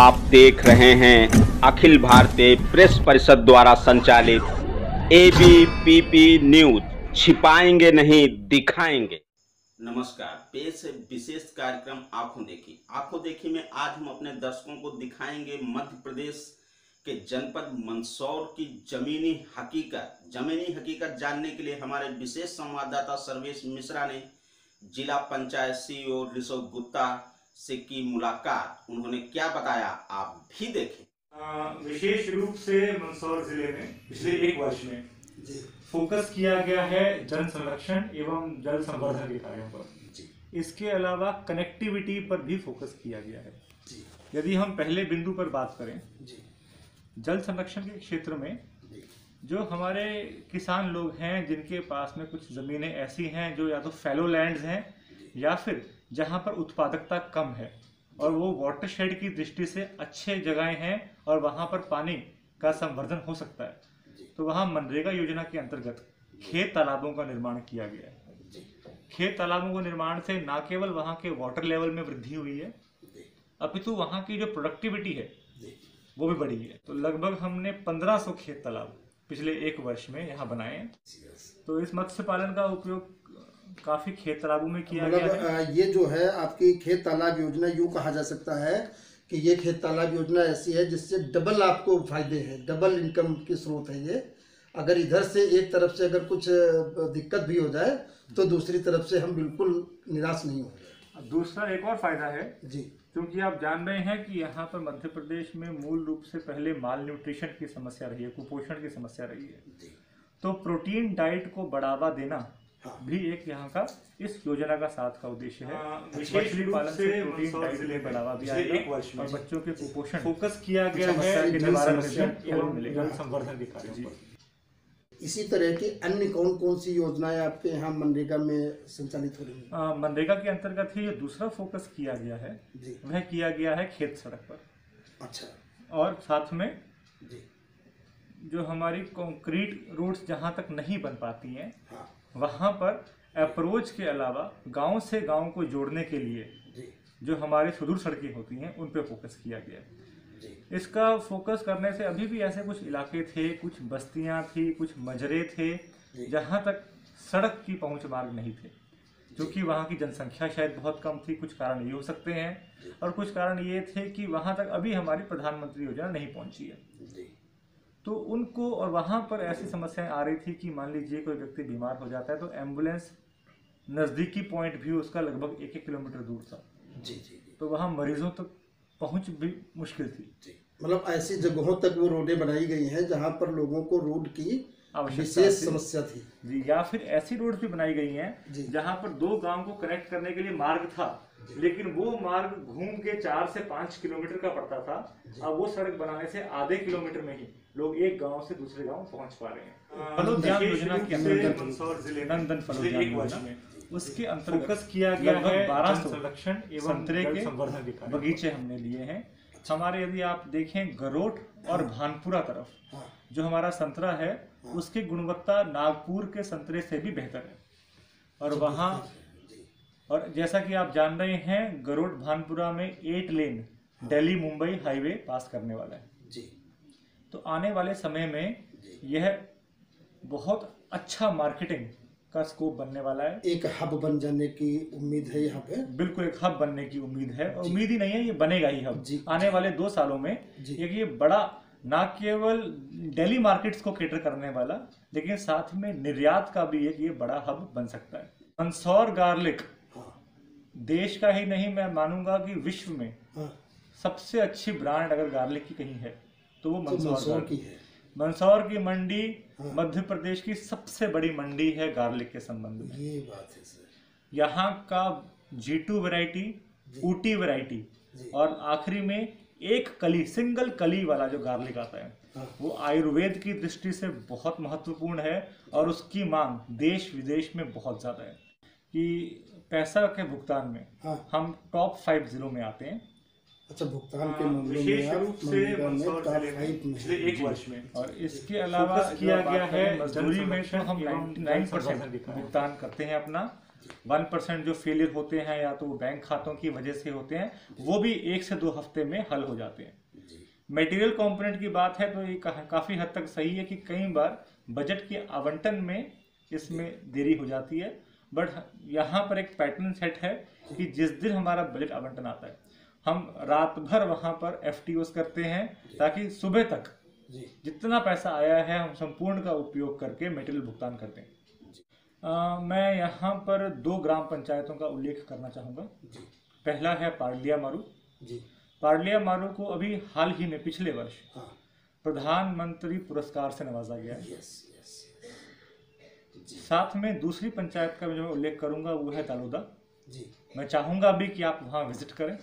आप देख रहे हैं अखिल भारतीय प्रेस परिषद द्वारा संचालित एबीपीपी न्यूज। छिपाएंगे नहीं, दिखाएंगे। नमस्कार, पेश है विशेष कार्यक्रम आंखों देखी में आज हम अपने दर्शकों को दिखाएंगे मध्य प्रदेश के जनपद मंदसौर की जमीनी हकीकत जानने के लिए हमारे विशेष संवाददाता सर्वेश मिश्रा ने जिला पंचायत सीईओ ऋषभ गुप्ता से की मुलाकात। उन्होंने क्या बताया, आप भी देखें। विशेष रूप से मंदसौर जिले में पिछले एक वर्ष में फोकस किया गया है जल संरक्षण एवं जल संवर्धन के कार्यों पर। इसके अलावा कनेक्टिविटी पर भी फोकस किया गया है। यदि हम पहले बिंदु पर बात करें, जल संरक्षण के क्षेत्र में जो हमारे किसान लोग हैं जिनके पास में कुछ ज़मीनें ऐसी हैं जो या तो फैलो लैंड्स हैं या फिर जहां पर उत्पादकता कम है और वो वाटरशेड की दृष्टि से अच्छे जगहें हैं और वहां पर पानी का संवर्धन हो सकता है, तो वहां मनरेगा योजना के अंतर्गत खेत तालाबों का निर्माण किया गया है। खेत तालाबों के निर्माण से न केवल वहां के वाटर लेवल में वृद्धि हुई है, अपितु वहां की जो प्रोडक्टिविटी है वो भी बढ़ी है। तो लगभग हमने 1500 खेत तालाब पिछले एक वर्ष में यहाँ बनाए हैं। तो इस मत्स्य पालन का उपयोग काफी खेत तालाबों में किया गया है। ये जो है आपकी खेत तालाब योजना, यूँ कहा जा सकता है कि ये खेत तालाब योजना ऐसी है जिससे डबल आपको फायदे हैं, डबल इनकम के स्रोत है ये। अगर इधर से एक तरफ से अगर कुछ दिक्कत भी हो जाए तो दूसरी तरफ से हम बिल्कुल निराश नहीं होंगे। दूसरा एक और फायदा है जी, क्योंकि आप जान रहे हैं कि यहाँ पर मध्य प्रदेश में मूल रूप से पहले माल न्यूट्रिशन की समस्या रही है, कुपोषण की समस्या रही है। तो प्रोटीन डाइट को बढ़ावा देना भी एक यहाँ का इस योजना का साथ का उद्देश्य है। विशेष पालन से प्रोटीन डाइट में बढ़ावा भी आएगा एक वर्ष में और बच्चों के कुपोषण फोकस किया गया है जल संवर्धन के कार्यों पर। इसी तरह की अन्य कौन कौन सी योजनाएं आपके यहाँ मनरेगा में संचालित हो रही हैं? मनरेगा के अंतर्गत ही जो दूसरा फोकस किया गया है वह किया गया है खेत सड़क पर। अच्छा। और साथ में जो हमारी कंक्रीट रोड्स जहाँ तक नहीं बन पाती हैं, वहाँ पर अप्रोच के अलावा गांव से गांव को जोड़ने के लिए जो हमारे सुदूर सड़कें होती हैं उन पे फोकस किया गया है। इसका फोकस करने से अभी भी ऐसे कुछ इलाके थे, कुछ बस्तियां थी, कुछ मजरे थे जहां तक सड़क की पहुंच मार्ग नहीं थे, क्योंकि वहां की जनसंख्या शायद बहुत कम थी। कुछ कारण ये हो सकते हैं और कुछ कारण ये थे कि वहां तक अभी हमारी प्रधानमंत्री योजना नहीं पहुंची है। तो उनको और वहां पर ऐसी समस्याएं आ रही थी कि मान लीजिए कोई व्यक्ति बीमार हो जाता है तो एम्बुलेंस नज़दीकी पॉइंट भी उसका लगभग 1-1 किलोमीटर दूर था। तो वहां मरीजों तक पहुंच भी मुश्किल थी। मतलब ऐसी जगहों तक वो रोडें बनाई गई हैं जहां पर लोगों को रोड की विशेष समस्या थी जी, या फिर ऐसी रोड भी बनाई गई हैं जहां पर दो गांव को कनेक्ट करने के लिए मार्ग था, लेकिन वो मार्ग घूम के 4 से 5 किलोमीटर का पड़ता था। अब वो सड़क बनाने से आधे किलोमीटर में ही लोग एक गांव से दूसरे गांव पहुंच पा रहे हैं। फलोद्यान योजना के अंतर्गत मंदसौर जिले नंदन फलोद्यान योजना में उसके अंतर्गत फोकस किया गया है 1200 संरक्षण एवं संतरे के संवर्धन के बगीचे हमने लिए हैं। हमारे यदि आप देखें गरोट और भानपुरा तरफ जो हमारा संतरा है उसकी गुणवत्ता नागपुर के संतरे से भी बेहतर है। और वहाँ और जैसा कि आप जान रहे हैं गरोट भानपुरा में 8 लेन दिल्ली मुंबई हाईवे पास करने वाला है जी। तो आने वाले समय में यह बहुत अच्छा मार्केटिंग का स्कोप बनने वाला है। एक हब बन जाने की उम्मीद है यहाँ पे। बिल्कुल एक हब बनने की उम्मीद है, और उम्मीद ही नहीं है, ये बनेगा ही हब आने वाले 2 सालों में। ये बड़ा ना केवल दिल्ली मार्केट्स को कैटर करने वाला, लेकिन साथ में निर्यात का भी एक ये बड़ा हब बन सकता है। मंदसौर गार्लिक देश का ही नहीं, मैं मानूंगा कि विश्व में सबसे अच्छी ब्रांड अगर गार्लिक की कहीं है तो वो मंदसौर की है। मंदसौर की मंडी मध्य प्रदेश की सबसे बड़ी मंडी है गार्लिक के संबंध में। ये बात है सर। यहाँ का G2 वैरायटी, ऊटी वैरायटी और आखिरी में एक कली, सिंगल कली वाला जो गार्लिक आता है वो आयुर्वेद की दृष्टि से बहुत महत्वपूर्ण है और उसकी मांग देश विदेश में बहुत ज्यादा है कि पैसा के भुगतान में हम टॉप 5 जिलों में आते हैं। अच्छा, भुगतान के मामले में विशेष आप रूप से मनरेगा में मंदसौर टॉप जिले में 5 में पिछले हैं। एक वर्ष में और इसके अलावा फोकस किया गया है मजदूरी में तो हम एवं 99% भुगतान करते हैं अपना। 1% जो फेलियर होते हैं या तो वो बैंक खातों की वजह से होते हैं, वो भी 1 से 2 हफ्ते में हल हो जाते हैं। मटेरियल कंपोनेंट की बात है तो ये काफ़ी हद तक सही है कि कई बार बजट के आवंटन में इसमें देरी हो जाती है, बट यहाँ पर एक पैटर्न सेट है कि जिस दिन हमारा बजट आवंटन आता है हम रात भर वहाँ पर FTOs करते हैं ताकि सुबह तक जितना पैसा आया है हम संपूर्ण का उपयोग करके मटेरियल भुगतान करते हैं। मैं यहाँ पर 2 ग्राम पंचायतों का उल्लेख करना चाहूँगा। पहला है पारलिया मारू। पारलिया मारू को अभी हाल ही में पिछले वर्ष प्रधानमंत्री पुरस्कार से नवाजा गया है। साथ में दूसरी पंचायत का जो मैं उल्लेख करूंगा वो है दालोदा। मैं चाहूंगा भी कि आप वहां विजिट करें।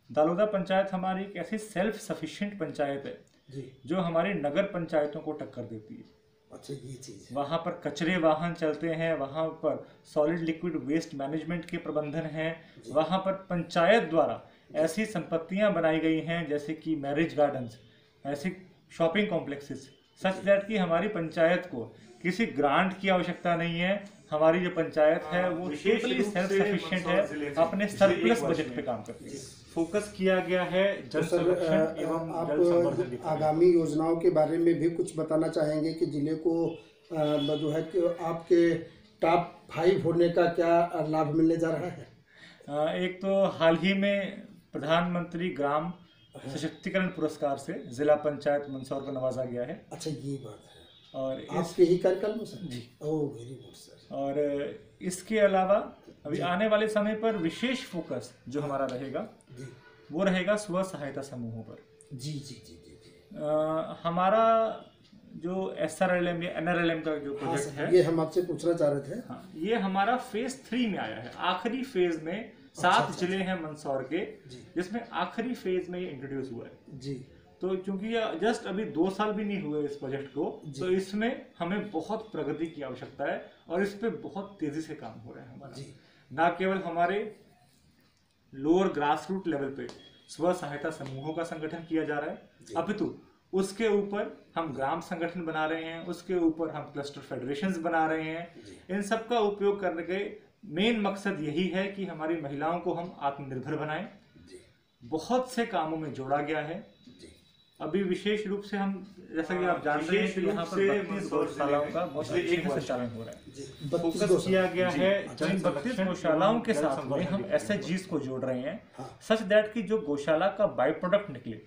दालोदा पंचायत हमारी एक ऐसी सेल्फ सफिशिएंट पंचायत है जो हमारी नगर पंचायतों को टक्कर देती है। अच्छा, ये चीज है। वहाँ पर कचरे वाहन चलते हैं, वहाँ पर सॉलिड लिक्विड वेस्ट मैनेजमेंट के प्रबंधन हैं, वहाँ पर पंचायत द्वारा ऐसी संपत्तियाँ बनाई गई हैं जैसे कि मैरिज गार्डन्स, ऐसे शॉपिंग कॉम्प्लेक्सेस, सच दैट कि हमारी पंचायत को किसी ग्रांट की आवश्यकता नहीं है। हमारी जो पंचायत है वो टोटली सेल्फ सफिशिएंट है, अपने सरप्लस बजट पे काम करती है। फोकस किया गया है जल तो सर, संरक्षण एवं जल संवर्धन की आप तरफ। आगामी योजनाओं के बारे में भी कुछ बताना चाहेंगे कि जिले को जो है कि आपके टॉप 5 होने का क्या लाभ मिलने जा रहा है? एक तो हाल ही में प्रधानमंत्री ग्राम सशक्तिकरण पुरस्कार से जिला पंचायत मंदसौर को नवाजा गया है। अच्छा, ये बात है। और आपके ही कार्यकाल में सर? जी। ओह, वेरी गुड सर। और इसके अलावा अभी आने वाले समय पर विशेष फोकस जो हमारा रहेगा वो रहेगा स्व सहायता समूहों पर। जी। हमारा जो SRLM या NRLM का जो हाँ प्रोजेक्ट सर, है, ये हम आपसे पूछना चाह रहे थे। हाँ, ये हमारा फेज 3 में आया है। आखिरी फेज में 7 जिले हैं मंदसौर के, जिसमें आखिरी फेज में ये इंट्रोड्यूस हुआ है। जी। तो चूंकि ये जस्ट अभी 2 साल भी नहीं हुए इस प्रोजेक्ट को, तो इसमें हमें बहुत प्रगति की आवश्यकता है और इस पे बहुत तेजी से काम हो रहा है हमारा। ना केवल हमारे लोअर ग्रास रूट लेवल पे स्व सहायता समूहों का संगठन किया जा रहा है, अपितु उसके ऊपर हम ग्राम संगठन बना रहे हैं, उसके ऊपर हम क्लस्टर फेडरेशंस बना रहे हैं। इन सब का उपयोग करने के मेन मकसद यही है कि हमारी महिलाओं को हम आत्मनिर्भर बनाएं। बहुत से कामों में जोड़ा गया है। अभी विशेष रूप से हम, जैसा कि आप जान रहे हैं कि यहाँ पर 32 गौशालाओं का बहुत अच्छे से संचालन हो रहा है। फोकस किया गया है जल 32 संरक्षण गौशालाओं के एवं साथ जल में हम संवर्धन की SHGs को जोड़ रहे हैं, सच दैट कि जो गौशाला का बाय प्रोडक्ट निकले,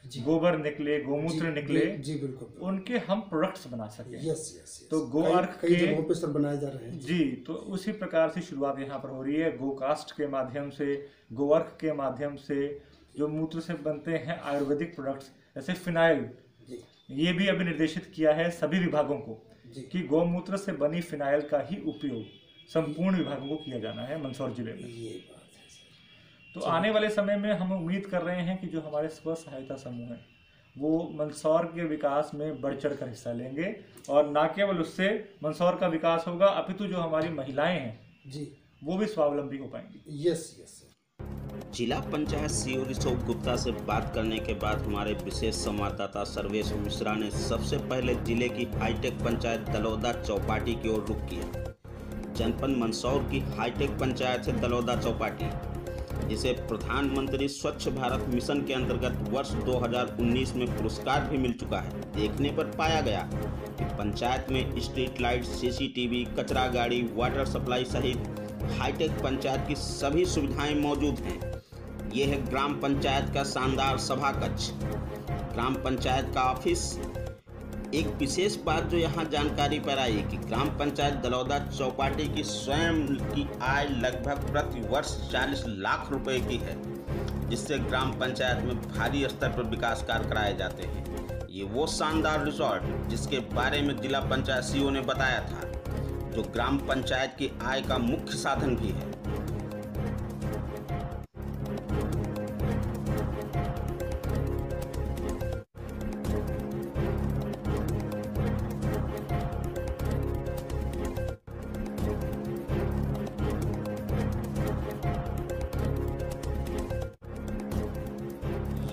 गोबर निकले, गोमूत्र निकले, जी बिल्कुल, उनके हम प्रोडक्ट्स बना सकें। यस। तो गो अर्क कई के जगहों पे सर बनाए जा रहे हैं। जी, तो उसी प्रकार से शुरुआत यहाँ पर हो रही है। गोकास्ट के माध्यम से, गो अर्क के माध्यम से जो मूत्र से बनते हैं आयुर्वेदिक प्रोडक्ट्स जैसे फिनाइल, ये भी अभी निर्देशित किया है सभी विभागों को कि गौमूत्र से बनी फिनाइल का ही उपयोग संपूर्ण विभागों को किया जाना है मंदसौर जिले में। ये बात है सर। तो आने वाले समय में हम उम्मीद कर रहे हैं कि जो हमारे स्व सहायता समूह हैं वो मंदसौर के विकास में बढ़ चढ़ कर हिस्सा लेंगे, और न केवल उससे मंदसौर का विकास होगा, अपितु जो हमारी महिलाएं हैं वो भी स्वावलंबी हो पाएंगी। यस। जिला पंचायत सीओ ऋषभ गुप्ता से बात करने के बाद हमारे विशेष संवाददाता सर्वेश मिश्रा ने सबसे पहले जिले की हाईटेक पंचायत दलौदा चौपाटी की ओर रुख किया। जनपद मंदसौर की हाईटेक पंचायत है दलौदा चौपाटी, जिसे प्रधानमंत्री स्वच्छ भारत मिशन के अंतर्गत वर्ष 2019 में पुरस्कार भी मिल चुका है। देखने पर पाया गया कि पंचायत में स्ट्रीट लाइट, CCTV, कचरा गाड़ी, वाटर सप्लाई सहित हाईटेक पंचायत की सभी सुविधाएं मौजूद हैं। ये है ग्राम पंचायत का शानदार सभा कक्ष, ग्राम पंचायत का ऑफिस। एक विशेष बात जो यहाँ जानकारी पर आई कि ग्राम पंचायत दलौदा चौपाटी की स्वयं की आय लगभग प्रति वर्ष 40 लाख रुपए की है, जिससे ग्राम पंचायत में भारी स्तर पर विकास कार्य कराए जाते हैं। ये वो शानदार रिसोर्ट जिसके बारे में जिला पंचायत सीओ ने बताया था, जो ग्राम पंचायत की आय का मुख्य साधन भी है।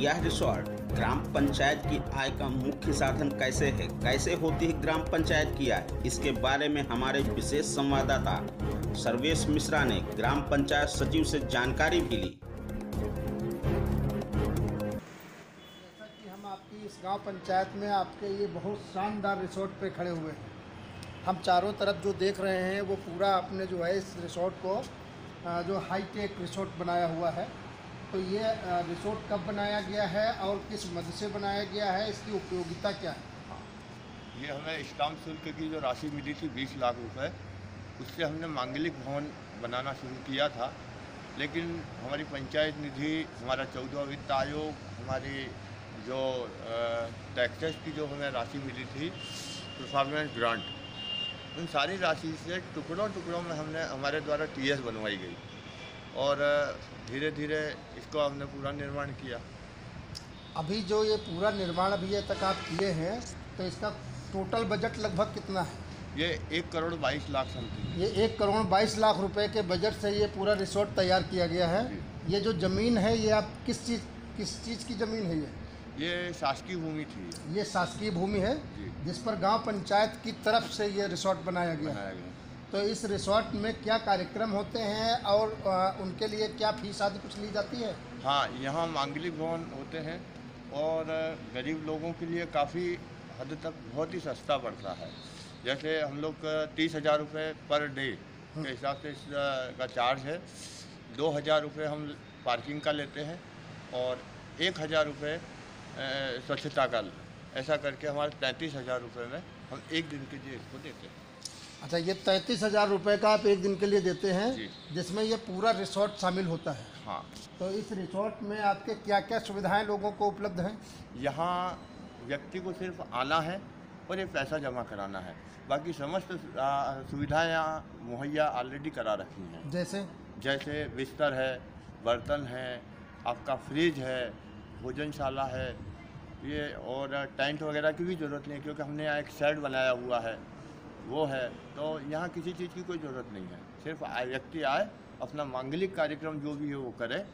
यह रिसोर्ट ग्राम पंचायत की आय का मुख्य साधन कैसे है, कैसे होती है ग्राम पंचायत की आय, इसके बारे में हमारे विशेष संवाददाता सर्वेश मिश्रा ने ग्राम पंचायत सचिव से जानकारी भी ली। जैसा कि हम आपकी इस गांव पंचायत में आपके ये बहुत शानदार रिसोर्ट पे खड़े हुए हैं। हम चारों तरफ जो देख रहे हैं वो पूरा आपने जो है इस रिसोर्ट को जो हाईटेक रिसोर्ट बनाया हुआ है। तो ये रिसोर्ट कब बनाया गया है और किस मद से बनाया गया है, इसकी उपयोगिता क्या है? ये हमें स्टाम्प शुल्क की जो राशि मिली थी 20 लाख रुपए, उससे हमने मांगलिक भवन बनाना शुरू किया था। लेकिन हमारी पंचायत निधि, हमारा 14वां वित्त आयोग, हमारी जो टैक्सेस की जो हमें राशि मिली थी, परफॉर्मेंस ग्रांट, उन सारी राशि से टुकड़ों टुकड़ों में हमने हमारे द्वारा टीएस बनवाई गई और धीरे धीरे इसको हमने पूरा निर्माण किया। अभी जो ये पूरा निर्माण अभी तक आप किए हैं तो इसका टोटल बजट लगभग कितना है? ये 1 करोड़ 22 लाख समथिंग। ये 1 करोड़ 22 लाख रुपए के बजट से ये पूरा रिसोर्ट तैयार किया गया है। ये जो ज़मीन है ये आप किस चीज़ की ज़मीन है? ये शासकीय भूमि थी। ये शासकीय भूमि है जिस पर गांव पंचायत की तरफ से ये रिसोर्ट बनाया गया है। तो इस रिसोर्ट में क्या कार्यक्रम होते हैं और उनके लिए क्या फीस आदि कुछ ली जाती है? हाँ, यहाँ मांगलिक भवन होते हैं और गरीब लोगों के लिए काफ़ी हद तक बहुत ही सस्ता पड़ता है। जैसे हम लोग 30,000 रुपये पर डे के हिसाब से इसका चार्ज है। 2,000 रुपये हम पार्किंग का लेते हैं और 1,000 रुपये स्वच्छता का। ऐसा करके हमारे 33,000 रुपये में हम एक दिन के लिए इसको देते हैं। अच्छा, ये 33,000 रुपये का आप एक दिन के लिए देते हैं, जिसमें ये पूरा रिसोर्ट शामिल होता है। हाँ। तो इस रिसोर्ट में आपके क्या क्या सुविधाएं लोगों को उपलब्ध हैं? यहाँ व्यक्ति को सिर्फ आना है और ये पैसा जमा कराना है। बाकी समस्त सुविधाएं यहाँ मुहैया ऑलरेडी करा रखी हैं। जैसे बिस्तर है, बर्तन है, आपका फ्रिज है, भोजनशाला है, ये और टेंट वगैरह की भी ज़रूरत नहीं, क्योंकि हमने यहाँ एक शेड बनाया हुआ है, वो है। तो यहाँ किसी चीज़ की कोई ज़रूरत नहीं है। सिर्फ व्यक्ति आए, अपना मांगलिक कार्यक्रम जो भी है वो करे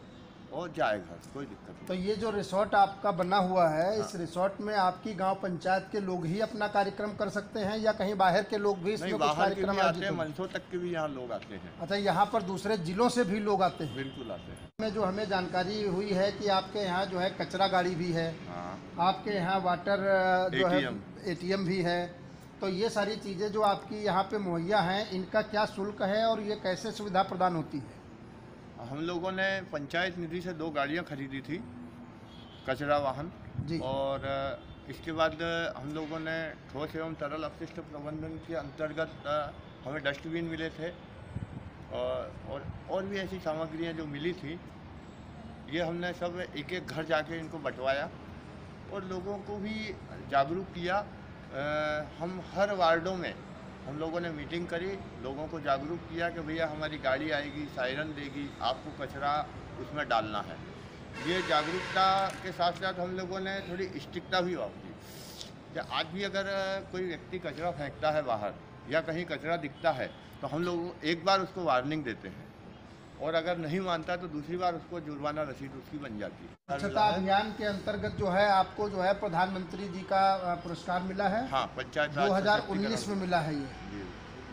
और जाए घर, कोई दिक्कत नहीं। तो ये जो रिसोर्ट आपका बना हुआ है, इस रिसोर्ट में आपकी गांव पंचायत के लोग ही अपना कार्यक्रम कर सकते हैं या कहीं बाहर के लोग भी इसमें कुछ कार्यक्रम आते हैं? मंदसौर तक के भी यहाँ लोग आते हैं। अच्छा, यहाँ पर दूसरे जिलों से भी लोग आते हैं? बिल्कुल आते हैं। में जो हमें जानकारी हुई है कि आपके यहाँ जो है कचरा गाड़ी भी है। हाँ। आपके यहाँ वाटर जो है ATM भी है। तो ये सारी चीज़ें जो आपकी यहाँ पे मुहैया हैं, इनका क्या शुल्क है और ये कैसे सुविधा प्रदान होती है? हम लोगों ने पंचायत निधि से 2 गाड़ियाँ खरीदी थी, कचरा वाहन जी। और इसके बाद हम लोगों ने ठोस एवं तरल अपशिष्ट प्रबंधन के अंतर्गत हमें डस्टबिन मिले थे और भी ऐसी सामग्रियाँ जो मिली थी, ये हमने सब एक एक घर जाके इनको बंटवाया और लोगों को भी जागरूक किया। हम हर वार्डों में हम लोगों ने मीटिंग करी, लोगों को जागरूक किया कि भैया हमारी गाड़ी आएगी, सायरन देगी, आपको कचरा उसमें डालना है। ये जागरूकता के साथ साथ हम लोगों ने थोड़ी स्ट्रिक्टता भी वापरी कि आज भी अगर कोई व्यक्ति कचरा फेंकता है बाहर या कहीं कचरा दिखता है तो हम लोग एक बार उसको वार्निंग देते हैं और अगर नहीं मानता तो दूसरी बार उसको जुर्माना रसीद उसकी बन जाती है। स्वच्छता अभियान के अंतर्गत जो है आपको जो है प्रधानमंत्री जी का पुरस्कार मिला है। हाँ, पंचायत 2019 में मिला है ये।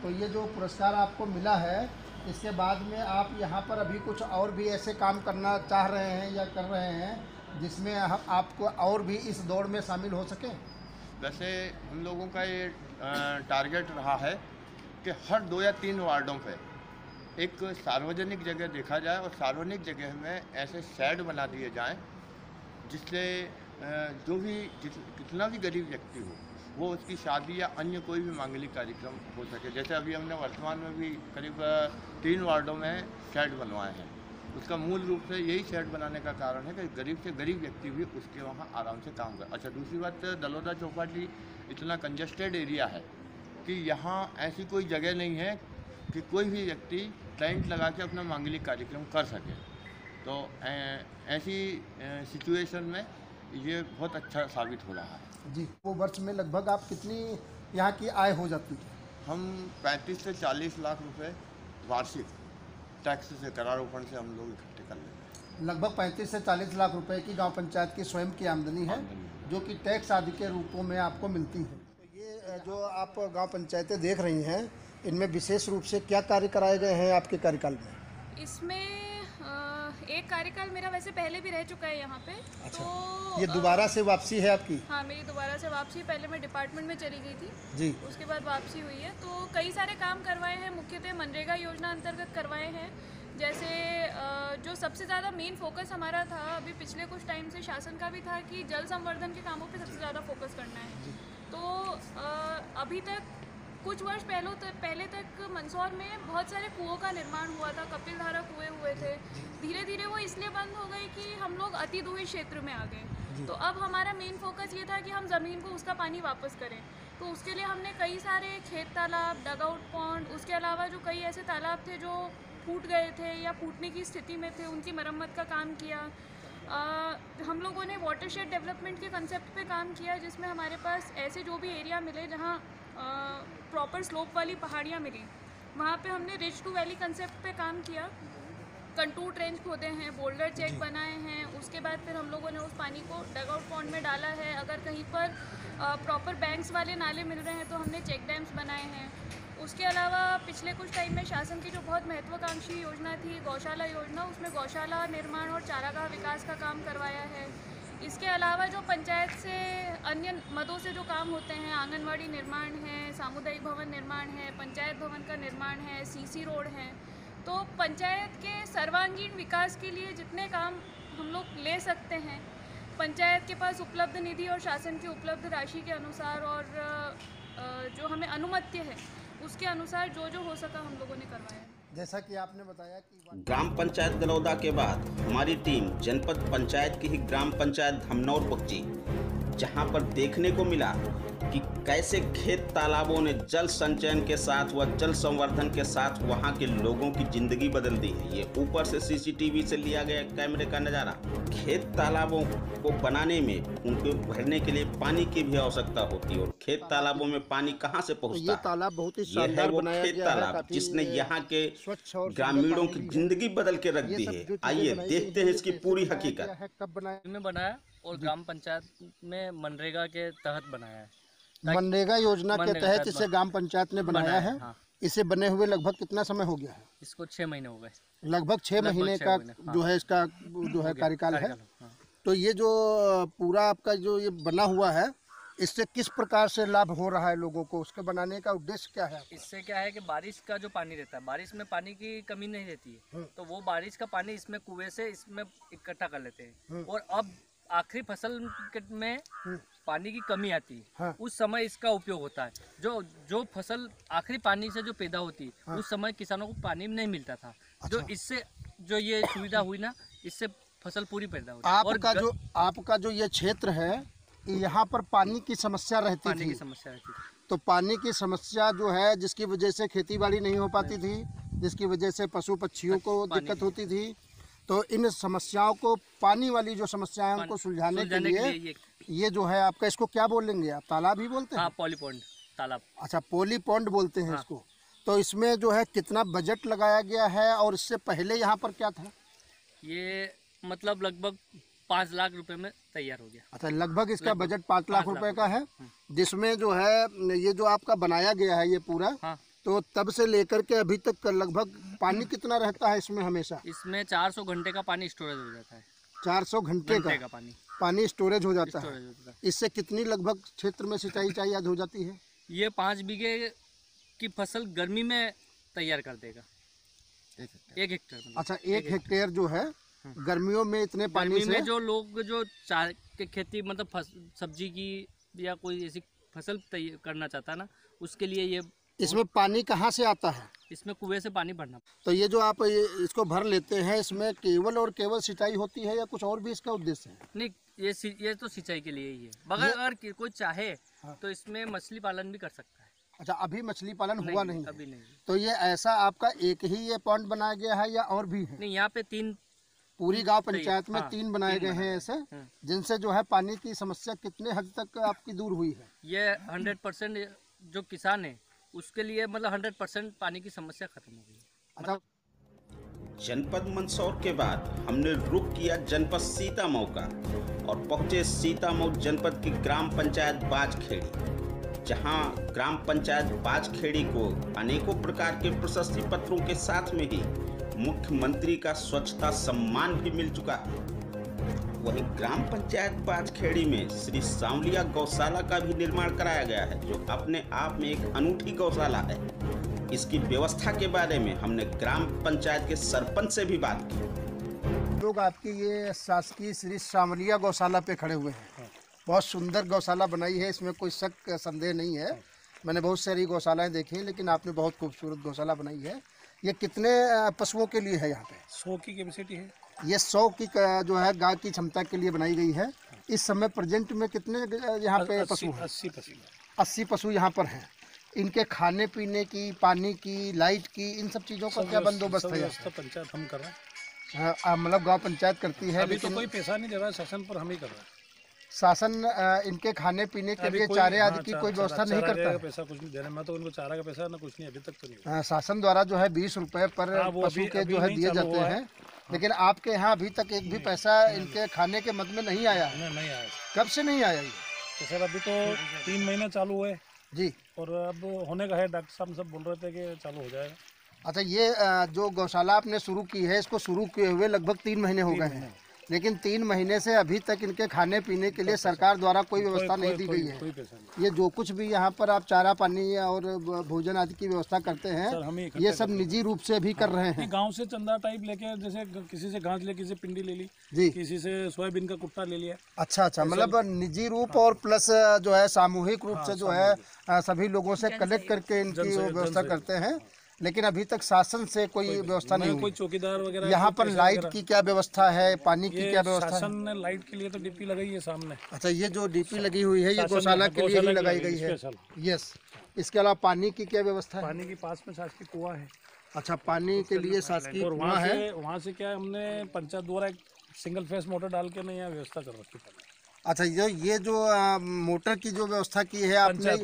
तो ये जो पुरस्कार आपको मिला है, इसके बाद में आप यहाँ पर अभी कुछ और भी ऐसे काम करना चाह रहे हैं या कर रहे हैं जिसमें आपको और भी इस दौड़ में शामिल हो सके? वैसे हम लोगों का ये टारगेट रहा है कि हर 2 या 3 वार्डों पे एक सार्वजनिक जगह देखा जाए और सार्वजनिक जगह में ऐसे शेड बना दिए जाएं जिससे जो भी कितना भी गरीब व्यक्ति हो वो उसकी शादी या अन्य कोई भी मांगलिक कार्यक्रम हो सके। जैसे अभी हमने वर्तमान में भी करीब 3 वार्डों में शेड बनवाए हैं। उसका मूल रूप से यही शेड बनाने का कारण है कि गरीब से गरीब व्यक्ति भी उसके वहाँ आराम से काम करे। अच्छा, दूसरी बात, दलोदा चौपाटी इतना कंजस्टेड एरिया है कि यहाँ ऐसी कोई जगह नहीं है कि कोई भी व्यक्ति टेंट लगा के अपना मांगलिक कार्यक्रम कर सके। तो ऐसी सिचुएशन में ये बहुत अच्छा साबित हो रहा है जी। वो वर्ष में लगभग आप कितनी यहाँ की आय हो जाती है? हम 35 से 40 लाख रुपए वार्षिक टैक्स से, करारोपण से हम लोग इकट्ठे कर लेते हैं। लगभग 35 से 40 लाख रुपए की गांव पंचायत की स्वयं की आमदनी है, जो कि टैक्स आदि के रूपों में आपको मिलती है। तो ये जो आप गांव पंचायतें देख रही हैं, इनमें विशेष रूप से क्या कार्य कराए गए हैं आपके कार्यकाल में? इसमें एक कार्यकाल मेरा वैसे पहले भी रह चुका है यहाँ पे। अच्छा, तो ये दोबारा से वापसी है आपकी? हाँ, मेरी दोबारा से वापसी। पहले मैं डिपार्टमेंट में चली गई थी जी। उसके बाद वापसी हुई है। तो कई सारे काम करवाए हैं, मुख्यतः मनरेगा योजना अंतर्गत करवाए हैं। जैसे जो सबसे ज़्यादा मेन फोकस हमारा था अभी पिछले कुछ टाइम से शासन का भी था कि जल संवर्धन के कामों पे सबसे ज़्यादा फोकस करना है। तो अभी तक कुछ वर्ष पहले तक मंदसौर में बहुत सारे कुओं का निर्माण हुआ था, कपिल धारा कुएं हुए थे। धीरे धीरे वो इसलिए बंद हो गई कि हम लोग अति दूषित क्षेत्र में आ गए। तो अब हमारा मेन फोकस ये था कि हम ज़मीन को उसका पानी वापस करें। तो उसके लिए हमने कई सारे खेत तालाब, डगआउट पॉन्ड, उसके अलावा जो कई ऐसे तालाब थे जो फूट गए थे या फूटने की स्थिति में थे, उनकी मरम्मत का काम किया। हम लोगों ने वाटरशेड डेवलपमेंट के कंसेप्ट पे काम किया, जिसमें हमारे पास ऐसे जो भी एरिया मिले जहाँ प्रॉपर स्लोप वाली पहाड़ियाँ मिली, वहाँ पे हमने रिज टू वैली कंसेप्ट पे काम किया। कंटूर ट्रेंच खोदे हैं, बोल्डर चेक बनाए हैं। उसके बाद फिर हम लोगों ने उस पानी को डगआउट पॉन्ड में डाला है। अगर कहीं पर प्रॉपर बैंक्स वाले नाले मिल रहे हैं तो हमने चेक डैम्स बनाए हैं। उसके अलावा पिछले कुछ टाइम में शासन की जो बहुत महत्वाकांक्षी योजना थी गौशाला योजना, उसमें गौशाला निर्माण और चारागाह विकास का काम करवाया है। इसके अलावा जो पंचायत से अन्य मदों से जो काम होते हैं, आंगनवाड़ी निर्माण है, सामुदायिक भवन निर्माण है, पंचायत भवन का निर्माण है, सीसी रोड है। तो पंचायत के सर्वांगीण विकास के लिए जितने काम हम लोग ले सकते हैं, पंचायत के पास उपलब्ध निधि और शासन की उपलब्ध राशि के अनुसार और जो हमें अनुमति है उसके अनुसार जो जो हो सका हम लोगों ने करवाया। जैसा कि आपने बताया कि ग्राम पंचायत गलौदा के बाद हमारी टीम जनपद पंचायत की ही ग्राम पंचायत धमनौर पहुंची, जहां पर देखने को मिला कि कैसे खेत तालाबों ने जल संचयन के साथ व जल संवर्धन के साथ वहां के लोगों की जिंदगी बदल दी है। ये ऊपर से सीसीटीवी से लिया गया कैमरे का नज़ारा। खेत तालाबों को बनाने में उनको भरने के लिए पानी की भी आवश्यकता होती है, और खेत तालाबों में पानी कहाँ से पहुँचता ये तालाब बहुत ही है? ये है शानदार वो बनाया खेत गया है, तालाब काफी जिसने यहाँ के स्वच्छ और ग्रामीणों की सुंदर पानी जिंदगी बदल के रख ये दी सब है। जो चीजें आइए बनाई देखते गई हैं इसकी कैसे पूरी बनाया हकीकत। गया है, कब बनाया? में बनाया और ग्राम पंचायत में मनरेगा के तहत बनाया है। मनरेगा योजना के मनरेगा तहत तहत इसे ग्राम पंचायत ने बनाया है। हाँ। इसे बने हुए लगभग कितना समय हो गया है? इसको 6 महीने हो गए। लगभग 6 लगभग महीने 6 का महीने, हाँ। जो है इसका जो है कार्यकाल है। हाँ। तो ये जो पूरा आपका जो ये बना हुआ है, इससे किस प्रकार से लाभ हो रहा है लोगों को? उसके बनाने का उद्देश्य क्या है? इससे क्या है कि बारिश का जो पानी रहता है, बारिश में पानी की कमी नहीं रहती है, तो वो बारिश का पानी इसमें कुएं से इसमें इकट्ठा कर लेते हैं। और अब आखिरी फसल में पानी की कमी आती है, हाँ। उस समय इसका उपयोग होता है। जो फसल आखिरी पानी से जो पैदा होती है, हाँ। उस समय किसानों को पानी नहीं मिलता था। अच्छा। जो इससे जो ये सुविधा हुई ना, इससे फसल पूरी पैदा होती है। आपका जो ये क्षेत्र है, यहाँ पर पानी की समस्या रहती पानी थी। की समस्या रहती थी। तो पानी की समस्या जो है, जिसकी वजह से खेती बाड़ी नहीं हो पाती थी, जिसकी वजह से पशु पक्षियों को दिक्कत होती थी। तो इन समस्याओं को, पानी वाली जो समस्याएं उनको सुलझाने के लिए ये जो है आपका, इसको क्या बोलेंगे आप? तालाब ही बोलते हैं? हाँ, पॉलीपॉन्ड तालाब। अच्छा, पॉली पॉन्ड बोलते हैं हाँ। इसको। तो इसमें जो है कितना बजट लगाया गया है, और इससे पहले यहाँ पर क्या था? ये मतलब लगभग 5 लाख रुपए में तैयार हो गया। अच्छा, लगभग इसका बजट 5 लाख 5 लाख रुपए का है, जिसमें जो है ये जो आपका बनाया गया है ये पूरा, हाँ। तो तब से लेकर के अभी तक लगभग पानी कितना रहता है इसमें हमेशा? इसमें 400 घंटे का पानी स्टोरेज हो जाता है। 400 घंटे का पानी स्टोरेज हो जाता है। इससे कितनी लगभग क्षेत्र में सिंचाई चाहिए हो जाती है? ये 5 बीघे की फसल गर्मी में तैयार कर देगा, 1 हेक्टेयर में। अच्छा, 1 हेक्टेयर जो है गर्मियों में इतने पानी गर्मी से में जो लोग जो चाय की खेती मतलब सब्जी की या कोई ऐसी फसल करना चाहता है ना, उसके लिए ये। इसमें पानी कहाँ से आता है? इसमें कुएं से पानी भरना। तो ये जो आप इसको भर लेते हैं, इसमें केवल और केवल सिंचाई होती है या कुछ और भी इसका उद्देश्य है? नहीं, ये तो सिंचाई के लिए ही है। मगर अगर कोई चाहे तो इसमें मछली पालन भी कर सकता है। अच्छा, अभी मछली पालन हुआ नहीं? अभी नहीं। तो ये ऐसा आपका एक ही ये पॉइंट बनाया गया है या और भी है? नहीं, यहाँ पे 3 पूरी गांव पंचायत में हाँ, 3 बनाए गए हैं ऐसे, जिनसे जो है पानी की समस्या कितने हद तक आपकी दूर हुई है? ये 100% जो किसान है उसके लिए मतलब 100% पानी की समस्या खत्म हो गई। अच्छा। जनपद मंदसौर के बाद हमने रुख किया जनपद सीतामऊ का और पहुंचे सीतामऊ जनपद की ग्राम पंचायत बाजखेड़ी, जहां ग्राम पंचायत बाजखेड़ी को अनेकों प्रकार के प्रशस्ति पत्रों के साथ में ही मुख्यमंत्री का स्वच्छता सम्मान भी मिल चुका है। वहीं ग्राम पंचायत बाजखेड़ी में श्री सांवलिया गौशाला का भी निर्माण कराया गया है, जो अपने आप में एक अनूठी गौशाला है। इसकी व्यवस्था के बारे में हमने ग्राम पंचायत के सरपंच से भी बात की। लोग आपकी ये शासकीय श्री सांवलिया गौशाला पे खड़े हुए हैं। बहुत सुंदर गौशाला बनाई है, इसमें कोई शक संदेह नहीं है। मैंने बहुत सारी गौशालाएं देखी हैं, लेकिन आपने बहुत खूबसूरत गौशाला बनाई है। ये कितने पशुओं के लिए है यहाँ पे? 100 की कैपेसिटी है। ये 100 की जो है गाय की क्षमता के लिए बनाई गई है। इस समय प्रेजेंट में कितने यहाँ पे पशु हैं? 80 पशु यहाँ पर हैं। इनके खाने पीने की, पानी की, लाइट की, इन सब चीज़ों का क्या बंदोबस्त है? पंचायत हम कर रहे हैं। मतलब गाँव पंचायत करती है, अभी लेकिन तो कोई पैसा नहीं दे रहा है शासन पर, हम ही कर रहे हैं। शासन इनके खाने पीने के लिए चारे आदि की कोई व्यवस्था नहीं करता है? पैसा कुछ नहीं दे रहे, मैं तो उनको चारा का पैसा ना कुछ नहीं अभी तक तो नहीं। शासन द्वारा जो है 20 रुपए पर पशु के जो है दिए जाते हैं, लेकिन आपके यहाँ अभी तक एक भी पैसा इनके खाने के मद में नहीं आया? नहीं आया। कब से नहीं आया ये? तो सर अभी तो 3 महीने चालू हुए जी, और अब होने का है। डॉक्टर साहब सब बोल रहे थे कि चालू हो जाएगा। अच्छा, ये जो गौशाला आपने शुरू की है, इसको शुरू किए हुए लगभग 3 महीने हो गए हैं, लेकिन 3 महीने से अभी तक इनके खाने पीने के लिए सरकार द्वारा कोई व्यवस्था नहीं दी गई है। ये जो कुछ भी यहाँ पर आप चारा पानी और भोजन आदि की व्यवस्था करते हैं, ये सब निजी रूप से भी कर रहे हैं? गांव से चंदा टाइप लेके, जैसे किसी से घास ले, किसी से पिंडी ले ली जी, किसी से सोयाबीन का कुट्टा ले लिया। अच्छा, मतलब निजी रूप और प्लस जो है सामूहिक रूप से जो है सभी लोगों से कलेक्ट करके इनकी व्यवस्था करते हैं, लेकिन अभी तक शासन से कोई व्यवस्था नहीं, कोई चौकीदार वगैरह। यहाँ पर लाइट की क्या व्यवस्था है, पानी की क्या व्यवस्था है? शासन ने लाइट के लिए तो डीपी लगाई है सामने। अच्छा, ये जो डीपी लगी हुई है ये गौशाला के लिए ही लगाई गई है? यस। इसके अलावा पानी की क्या व्यवस्था है? पानी के पास में शासकीय कुआं है। अच्छा, पानी के लिए शासकीय कुआं है। वहाँ से क्या हमने पंचायत द्वारा एक सिंगल फेस मोटर डाल के नहीं यहाँ व्यवस्था कर रखी है। अच्छा, ये जो मोटर की जो व्यवस्था की है आपने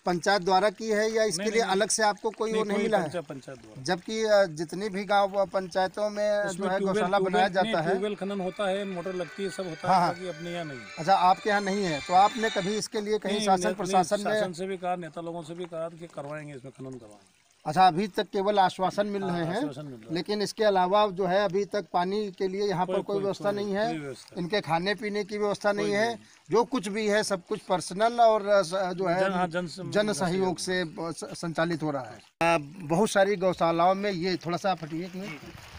पंचायत द्वारा की है, या इसके लिए अलग से आपको कोई वो नहीं मिला है? पंचायत द्वारा। जबकि जितनी भी गांव पंचायतों में जो है गौशाला बनाया जाता है, ट्यूबवेल खनन होता है, मोटर लगती है, सब होता है, बाकी अपने यहाँ नहीं। अच्छा, आपके यहाँ नहीं है, तो आपने कभी इसके लिए कहीं शासन प्रशासन से भी कहा, नेता लोगों से भी कहा कि करवाएंगे, इसमें खनन करवाएंगे। अच्छा, अभी तक केवल आश्वासन मिल रहे हैं, लेकिन इसके अलावा जो है अभी तक पानी के लिए यहाँ पर कोई व्यवस्था नहीं है, इनके खाने पीने की व्यवस्था नहीं है। जो कुछ भी है सब कुछ पर्सनल और जो है जन सहयोग से संचालित हो रहा है। बहुत सारी गौशालाओं में ये थोड़ा सा हटिए,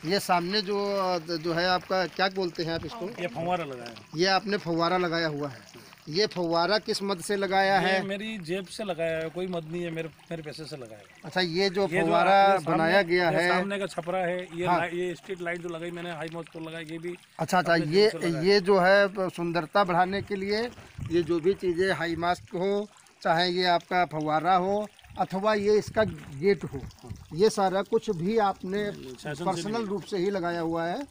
ये सामने जो है आपका क्या बोलते हैं आप इसको? ये फव्वारा लगाया है। ये आपने फव्वारा लगाया हुआ है। ये फव्वारा किस मद से लगाया है? मेरी जेब से लगाया है, कोई मद नहीं है, मेरे पैसे से लगाया है। अच्छा, ये जो फव्वारा बनाया गया है, सामने का छपरा है, ये स्ट्रीट लाइट जो लगाई मैंने, हाई मौज को लगाई, ये भी। अच्छा, ये जो है सुंदरता बढ़ाने के लिए ये जो भी चीज़ें, हाई मास्क हो, चाहे ये आपका फव्वारा हो, अथवा ये इसका गेट हो, ये सारा कुछ भी आपने पर्सनल रूप से ही लगाया हुआ है।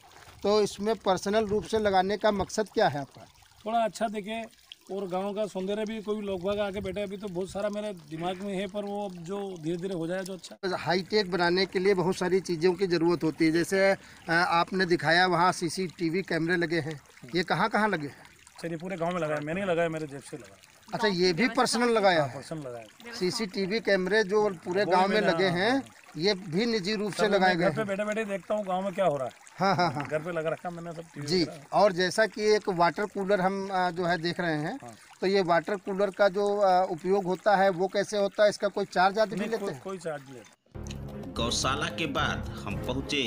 तो इसमें पर्सनल रूप से लगाने का मकसद क्या है आपका? थोड़ा अच्छा दिखे और गांव का सौंदर्य भी, कोई लोग बाग आके बैठे। अभी तो बहुत सारा मेरे दिमाग में है, पर वो जो धीरे धीरे हो जाए जो अच्छा। हाईटेक बनाने के लिए बहुत सारी चीज़ों की ज़रूरत होती है, जैसे आपने दिखाया वहाँ CCTV कैमरे लगे हैं, ये कहाँ लगे हैं? चलिए, पूरे गांव में लगाया, मैंने ही लगाया, मेरे जेब से लगाया। अच्छा, ये भी पर्सनल लगाया है? पर्सनल लगाया। CCTV कैमरे जो पूरे गांव में लगे हैं, ये भी निजी रूप से लगाए गए हैं? घर पे बैठे बैठे देखता हूँ गांव में क्या हो रहा है। हाँ, घर पे लगा रखा मैंने सब जी। और जैसा कि एक वाटर कूलर हम जो है देख रहे हैं, तो ये वाटर कूलर का जो उपयोग होता है वो कैसे होता है? इसका कोई चार्ज आदि भी लेते हैं? कोई चार्ज नहीं लेते। गौशाला के बाद हम पहुंचे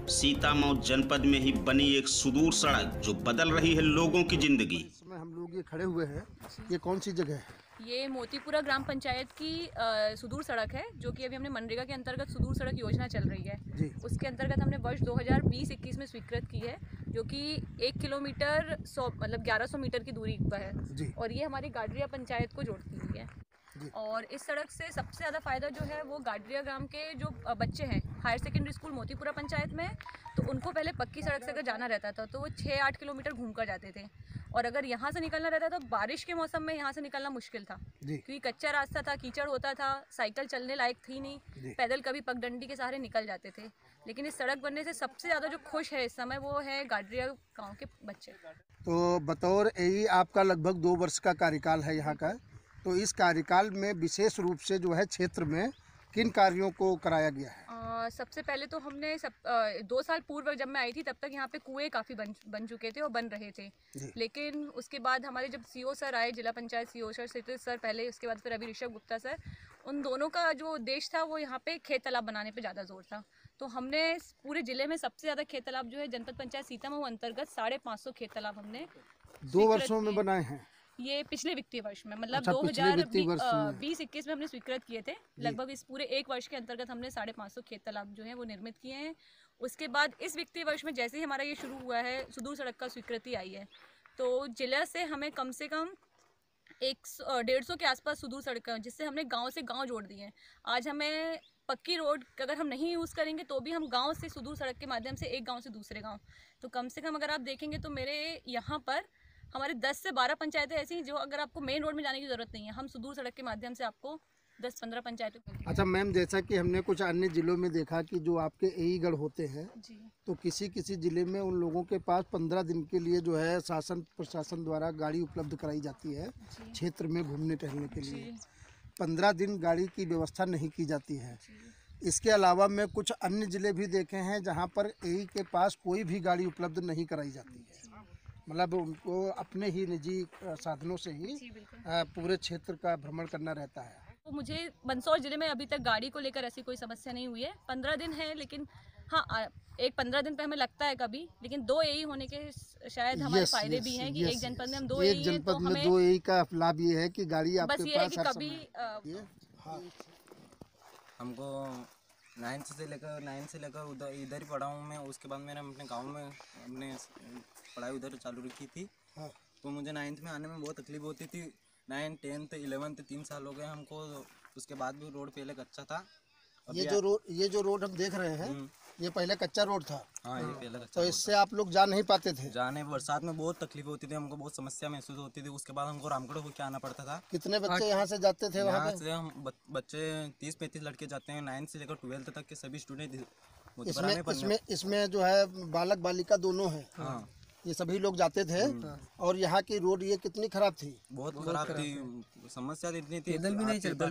सीतामऊ जनपद में ही बनी एक सुदूर सड़क जो बदल रही है लोगों की जिंदगी। इसमें हम लोग ये खड़े हुए हैं, ये कौन सी जगह है? ये मोतीपुरा ग्राम पंचायत की सुदूर सड़क है, जो कि अभी हमने मनरेगा के अंतर्गत सुदूर सड़क योजना चल रही है जी। उसके अंतर्गत हमने वर्ष 2020-21 में स्वीकृत की है, जो कि 1 किलोमीटर 1100 मीटर की दूरी पर है जी। और ये हमारी गाडरिया पंचायत को जोड़ती हुई है। और इस सड़क से सबसे ज़्यादा फ़ायदा जो है वो गाडरिया ग्राम के जो बच्चे हैं, higher secondary school Motipura panchayat में, तो उनको पहले पक्की सड़क से अगर जाना रहता था तो वो 6-8 किलोमीटर घूम कर जाते थे। और अगर यहाँ से निकलना रहता तो बारिश के मौसम में यहाँ से निकलना मुश्किल था, क्योंकि कच्चा रास्ता था, कीचड़ होता था, साइकिल चलने लायक थी नहीं, पैदल कभी पगडंडी के सहारे निकल जाते थे। लेकिन इस सड़क बनने से सबसे ज़्यादा जो खुश है इस समय वो है गाडरिया गाँव के बच्चे। तो बतौर एई आपका लगभग 2 वर्ष का कार्यकाल है यहाँ का, तो इस कार्यकाल में विशेष रूप से जो है क्षेत्र में किन कार्यों को कराया गया है? सबसे पहले तो हमने 2 साल पूर्व जब मैं आई थी तब तक यहाँ पे कुएं काफ़ी बन चुके थे और बन रहे थे, लेकिन उसके बाद हमारे जब सीओ सर आए, जिला पंचायत सीओ सर पहले, उसके बाद फिर अभी ऋषभ गुप्ता सर, उन दोनों का जो उद्देश्य था वो यहाँ पे खेत तालाब बनाने पे ज़्यादा जोर था। तो हमने पूरे जिले में सबसे ज़्यादा खेत तालाब जो है जनपद पंचायत सीतामऊ अंतर्गत 550 खेत तालाब हमने 2 वर्षों में बनाए हैं। ये पिछले वित्तीय वर्ष में, मतलब अच्छा, 2020-21 में हमने स्वीकृत किए थे। लगभग इस पूरे 1 वर्ष के अंतर्गत हमने 550 खेत तालाब जो है वो निर्मित किए हैं। उसके बाद इस वित्तीय वर्ष में जैसे ही हमारा ये शुरू हुआ है, सुदूर सड़क का स्वीकृति आई है, तो जिला से हमें कम से कम 150 के आसपास सुदूर सड़क, जिससे हमने गाँव से गाँव जोड़ दिए हैं। आज हमें पक्की रोड अगर हम नहीं यूज़ करेंगे तो भी हम गाँव से सुदूर सड़क के माध्यम से एक गाँव से दूसरे गाँव, तो कम से कम अगर आप देखेंगे तो मेरे यहाँ पर हमारे 10 से 12 पंचायतें ऐसी हैं जो अगर आपको मेन रोड में जाने की ज़रूरत नहीं है, हम सुदूर सड़क के माध्यम से आपको 10-15 पंचायतों। अच्छा मैम, जैसा कि हमने कुछ अन्य जिलों में देखा कि जो आपके एईगढ़ होते हैं तो किसी किसी जिले में उन लोगों के पास 15 दिन के लिए जो है शासन प्रशासन द्वारा गाड़ी उपलब्ध कराई जाती है क्षेत्र में घूमने टहलने के लिए। 15 दिन गाड़ी की व्यवस्था नहीं की जाती है। इसके अलावा मैं कुछ अन्य ज़िले भी देखे हैं जहां पर एई के पास कोई भी गाड़ी उपलब्ध नहीं कराई जाती है, मतलब उनको अपने ही निजी साधनों से ही पूरे क्षेत्र का भ्रमण करना रहता है। तो मुझे मंदसौर जिले में अभी तक गाड़ी को लेकर ऐसी कोई समस्या नहीं हुई है। 15 दिन है, लेकिन हाँ, एक 15 दिन पे हमें लगता है कभी, लेकिन 2 एई होने के शायद हमारे फायदे भी हैं कि एक जनपद में हम 2 एई हैं, तो हमें 2 एई का लाभ ये है कि गाड़ी आपके बस ये है कि पास कभी हमको 9 से लेकर उधर इधर ही पढ़ा हूँ मैं। उसके बाद मैंने अपने गांव में अपने पढ़ाई उधर चालू रखी थी। तो मुझे 9th में आने में बहुत तकलीफ होती थी। 9th, 10th, 11th 3 साल हो गए हमको। उसके बाद भी रोड पहले कच्चा था। ये जो रोड हम देख रहे हैं ये पहले कच्चा रोड था। हाँ, ये पहले कच्चा। तो इससे आप लोग जा नहीं पाते थे? जाने बरसात में बहुत तकलीफ होती थी, हमको बहुत समस्या महसूस होती थी। उसके बाद हमको रामगढ़ होकर आना पड़ता था। कितने बच्चे यहाँ से जाते थे? वहाँ से हम बच्चे 30-35 लड़के जाते हैं। 9th से लेकर 12th तक के सभी स्टूडेंट इसमें जो है बालक बालिका दोनों है। हाँ, ये सभी लोग जाते थे। और यहाँ की रोड ये कितनी खराब थी? बहुत खराब थी। समस्या इतनी थी, पैदल भी नहीं चलता।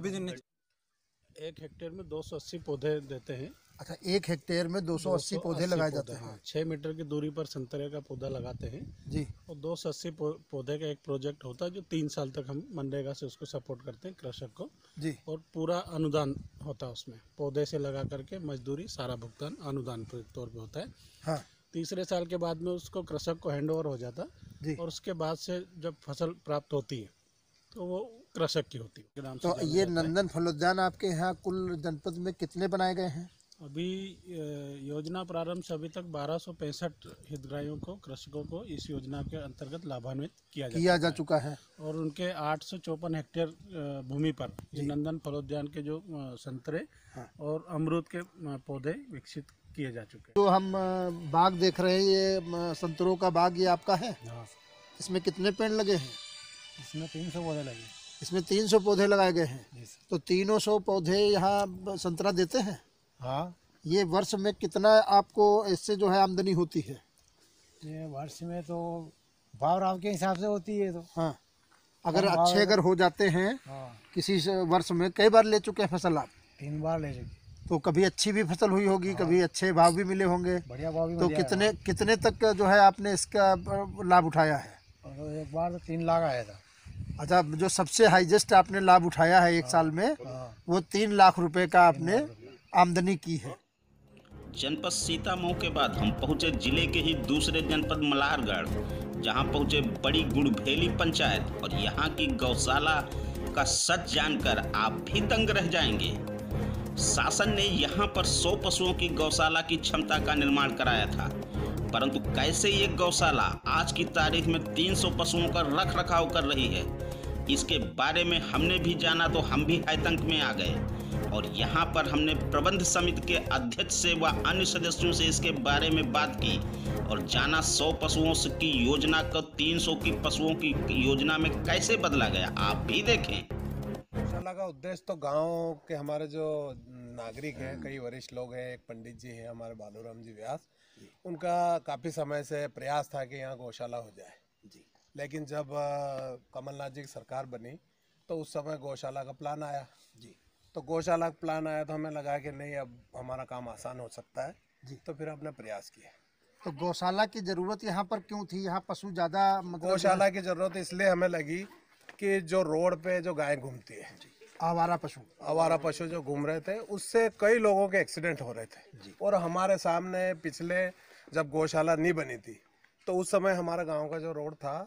1 हेक्टेयर में 280 पौधे देते हैं। अच्छा, 1 हेक्टेयर में 280 पौधे लगाए जाते हैं। 6 मीटर की दूरी पर संतरे का पौधा लगाते हैं जी। और 280 पौधे का एक प्रोजेक्ट होता है जो 3 साल तक हम मनरेगा से उसको सपोर्ट करते हैं कृषक को जी। और पूरा अनुदान होता है उसमें, पौधे से लगा करके मजदूरी सारा भुगतान अनुदान के तौर पर होता है। हाँ। तीसरे साल के बाद में उसको कृषक को हैंड ओवर हो जाता है और उसके बाद से जब फसल प्राप्त होती है तो वो कृषक की होती है। तो ये नंदन फलोद्यान आपके यहाँ कुल जनपद में कितने बनाए गए हैं? अभी योजना प्रारंभ से अभी तक 1265 हितग्राहियों को, कृषकों को इस योजना के अंतर्गत लाभान्वित किया जा चुका है। और उनके 854 हेक्टेयर भूमि पर ये नंदन फलोद्यान के जो संतरे और अमरूद के पौधे विकसित किए जा चुके हैं। तो हम बाग देख रहे हैं, ये संतरों का बाग ये आपका है? इसमें कितने पेड़ लगे हैं? इसमें 300 पौधे लगे। इसमें 300 पौधे लगाए गए हैं। तो 300 पौधे यहाँ संतरा देते हैं? हाँ। ये वर्ष में कितना आपको इससे जो है आमदनी होती है? ये वर्ष में तो भाव के हिसाब से होती है। तो हाँ, अगर अच्छे अगर हो जाते हैं किसी वर्ष में, कई बार ले चुके हैं फसल आप? 3 बार ले चुके। तो कभी अच्छी भी फसल हुई होगी, कभी अच्छे भाव भी मिले होंगे। बढ़िया भाव भी। तो कितने तक जो है आपने इसका लाभ उठाया है? एक बार तो 3 लाख आया था। अच्छा, जो सबसे हाईएस्ट आपने लाभ उठाया है 1 साल में वो 3 लाख रुपए का आपने आमदनी की है। जनपद सीतामऊ के बाद हम पहुंचे जिले के ही दूसरे जनपद मल्हारगढ़, जहां पहुंचे बड़ी गुड़भेली पंचायत। और यहां की गौशाला का सच जानकर आप भी दंग रह जाएंगे। शासन ने यहां पर 100 पशुओं की गौशाला की क्षमता का निर्माण कराया था, परंतु कैसे ये गौशाला आज की तारीख में 300 पशुओं का रख रखाव कर रही है, इसके बारे में हमने भी जाना तो हम भी आतंक में आ गए। और यहाँ पर हमने प्रबंध समिति के अध्यक्ष से व अन्य सदस्यों से इसके बारे में बात की और जाना 100 पशुओं की योजना को 300 की पशुओं की योजना में कैसे बदला गया। आप भी देखें। गौशाला का उद्देश्य तो गांव के हमारे जो नागरिक हैं, कई वरिष्ठ लोग हैं, एक पंडित जी हैं हमारे बालूराम जी व्यास, उनका काफ़ी समय से प्रयास था कि यहाँ गौशाला हो जाए जी। लेकिन जब कमलनाथ जी की सरकार बनी तो उस समय गौशाला का प्लान आया जी। तो गौशाला का प्लान आया तो हमें लगा कि नहीं, अब हमारा काम आसान हो सकता है जी। तो फिर हमने प्रयास किया। तो गौशाला की ज़रूरत यहाँ पर क्यों थी? यहाँ पशु ज़्यादा गौशाला की ज़रूरत इसलिए हमें लगी कि जो रोड पे जो गाय घूमती है, आवारा पशु जो घूम रहे थे, उससे कई लोगों के एक्सीडेंट हो रहे थे। और हमारे सामने पिछले जब गौशाला नहीं बनी थी तो उस समय हमारा गांव का जो रोड था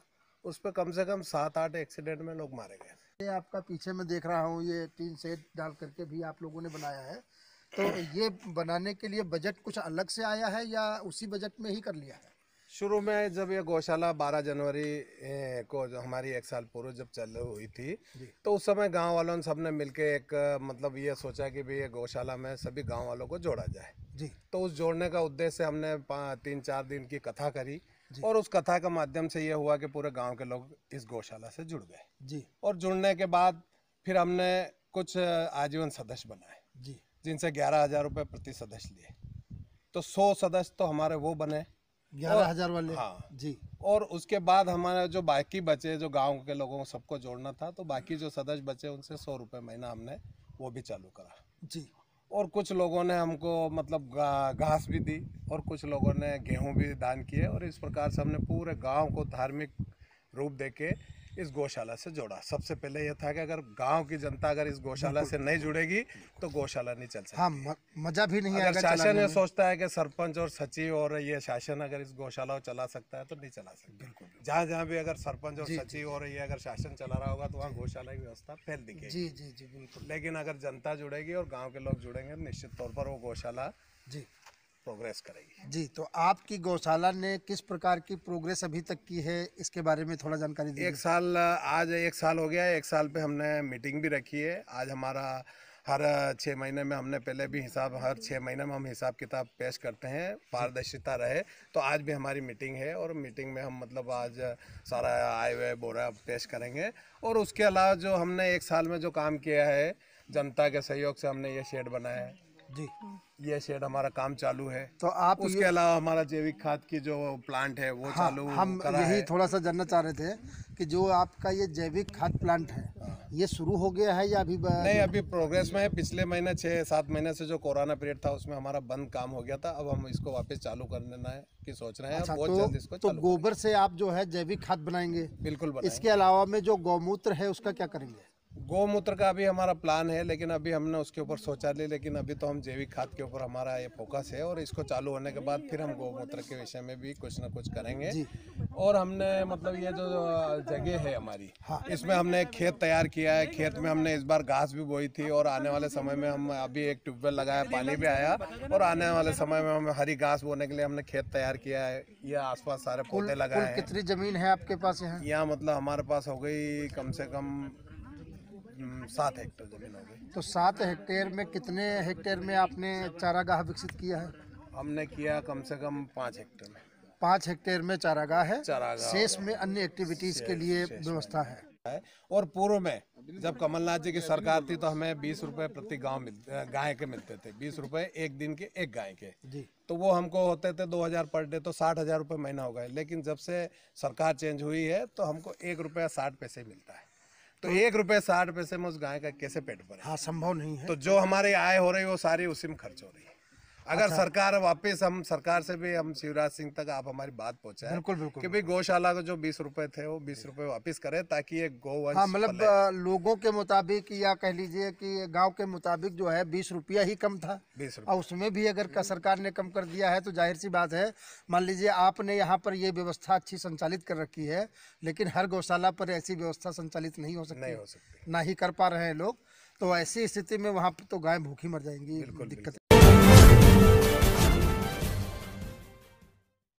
उस पर कम से कम 7-8 एक्सीडेंट में लोग मारे गए थे। ये आपका पीछे में देख रहा हूँ, ये टीन सेट डाल करके भी आप लोगों ने बनाया है। तो ये बनाने के लिए बजट कुछ अलग से आया है या उसी बजट में ही कर लिया है? शुरू में जब ये गौशाला 12 जनवरी को जो हमारी 1 साल पूर्व जब चालू हुई थी तो उस समय गांव वालों ने सबने मिलके एक मतलब ये सोचा कि भाई ये गौशाला में सभी गांव वालों को जोड़ा जाए जी। तो उस जोड़ने का उद्देश्य हमने 3-4 दिन की कथा करी और उस कथा के माध्यम से ये हुआ कि पूरे गांव के लोग इस गौशाला से जुड़ गए जी। और जुड़ने के बाद फिर हमने कुछ आजीवन सदस्य बनाए जी, जिनसे 11,000 रुपये प्रति सदस्य लिए। तो 100 सदस्य तो हमारे वो बने 11,000 वाले। हाँ जी। और उसके बाद हमारे जो बाकी बचे, जो गांव के लोगों को सबको जोड़ना था, तो बाकी जो सदस्य बचे उनसे 100 रुपये महीना हमने वो भी चालू करा जी। और कुछ लोगों ने हमको मतलब घास भी दी और कुछ लोगों ने गेहूं भी दान किए और इस प्रकार से हमने पूरे गांव को धार्मिक रूप देके इस गौशाला से जोड़ा। सबसे पहले यह था कि अगर गांव की जनता अगर इस गौशाला से नहीं जुड़ेगी तो गौशाला नहीं चल सकती। हाँ, मजा भी नहीं आएगा। शासन ये सोचता है कि सरपंच और सचिव और ये शासन अगर इस गौशाला को चला सकता है तो नहीं चला सकता। बिल्कुल। जहाँ जहाँ भी अगर सरपंच और सचिव और ये अगर शासन चला रहा होगा तो वहाँ गौशाला की व्यवस्था फैल दिखेगी। जी जी जी बिल्कुल। लेकिन अगर जनता जुड़ेगी और गाँव के लोग जुड़ेंगे निश्चित तौर पर वो गौशाला जी प्रोग्रेस करेगी जी। तो आपकी गौशाला ने किस प्रकार की प्रोग्रेस अभी तक की है, इसके बारे में थोड़ा जानकारी दीजिए। आज 1 साल हो गया है। 1 साल पे हमने मीटिंग भी रखी है। आज हमारा हर 6 महीने में हमने पहले भी हिसाब, हर 6 महीने में हम हिसाब किताब पेश करते हैं, पारदर्शिता रहे। तो आज भी हमारी मीटिंग है और मीटिंग में हम मतलब आज सारा आय व्यय बोरा पेश करेंगे। और उसके अलावा जो हमने 1 साल में जो काम किया है, जनता के सहयोग से हमने ये शेड बनाया है जी। ये शेड हमारा काम चालू है। तो आप उसके अलावा हमारा जैविक खाद की जो प्लांट है वो चालू हम यही थोड़ा सा जानना चाह रहे थे कि जो आपका ये जैविक खाद प्लांट है ये शुरू हो गया है या अभी नहीं? अभी प्रोग्रेस में है। पिछले महीने 6-7 महीने से जो कोरोना पीरियड था उसमें हमारा बंद काम हो गया था। अब हम इसको वापस चालू करना की सोच रहे हैं। अच्छा, बहुत जल्द इसको तो गोबर से आप जो है जैविक खाद बनाएंगे? बिल्कुल बनाएंगे। इसके अलावा में जो गौमूत्र है उसका क्या करेंगे? गौमूत्र का भी हमारा प्लान है लेकिन अभी हमने उसके ऊपर सोचा नहीं। लेकिन अभी तो हम जैविक खाद के ऊपर हमारा ये फोकस है और इसको चालू होने के बाद फिर हम गौमूत्र के विषय में भी कुछ ना कुछ करेंगे जी। और हमने मतलब ये जो जगह है हमारी इसमें हमने एक खेत तैयार किया है। खेत में हमने इस बार घास भी बोई थी और आने वाले समय में हम अभी एक ट्यूबवेल लगाया, पानी भी आया और आने वाले समय में हम हरी घास बोने के लिए हमने खेत तैयार किया है। ये आसपास सारे पौधे लगाए हैं। कितनी जमीन है आपके पास यहाँ? मतलब हमारे पास हो गई कम से कम 7 हेक्टेयर जमीन हो गई। तो 7 हेक्टेयर में कितने हेक्टेयर में आपने चारागाह विकसित किया है? हमने किया कम से कम 5 हेक्टेयर में। 5 हेक्टेयर में चारागाह है, शेष में अन्य एक्टिविटीज के लिए व्यवस्था है। और पूर्व में जब कमलनाथ जी की सरकार थी तो हमें 20 रुपए प्रति गाय के मिलते थे। 20 रुपए एक दिन के एक गाय के जी। तो वो हमको होते थे 2,000 पर डे, तो 60,000 रुपये महीना हो गए। लेकिन जब से सरकार चेंज हुई है तो हमको 1 रुपया 60 पैसे मिलता है। तो 1 रुपये 60 पैसे में उस गाय का कैसे पेट भरे? हाँ, संभव नहीं है। तो जो हमारी आय हो रही है वो सारी उसी में खर्च हो रही है। अगर सरकार वापस, हम सरकार से भी हम शिवराज सिंह तक आप हमारी बात पहुंचाए बिल्कुल बिल्कुल कि भाई गौशाला को जो 20 रुपए थे वो 20 रुपए वापस करे ताकि ये गौवंश। हाँ, मतलब लोगों के मुताबिक या कह लीजिए कि गांव के मुताबिक जो है 20 रुपया ही कम था। 20 और उसमें भी अगर सरकार ने कम कर दिया है तो जाहिर सी बात है, मान लीजिए आपने यहाँ पर ये व्यवस्था अच्छी संचालित कर रखी है लेकिन हर गौशाला पर ऐसी व्यवस्था संचालित नहीं हो सकती, नहीं हो सकती, ना ही कर पा रहे हैं लोग। तो ऐसी स्थिति में वहाँ पर तो गाय भूखी मर जाएंगी। दिक्कत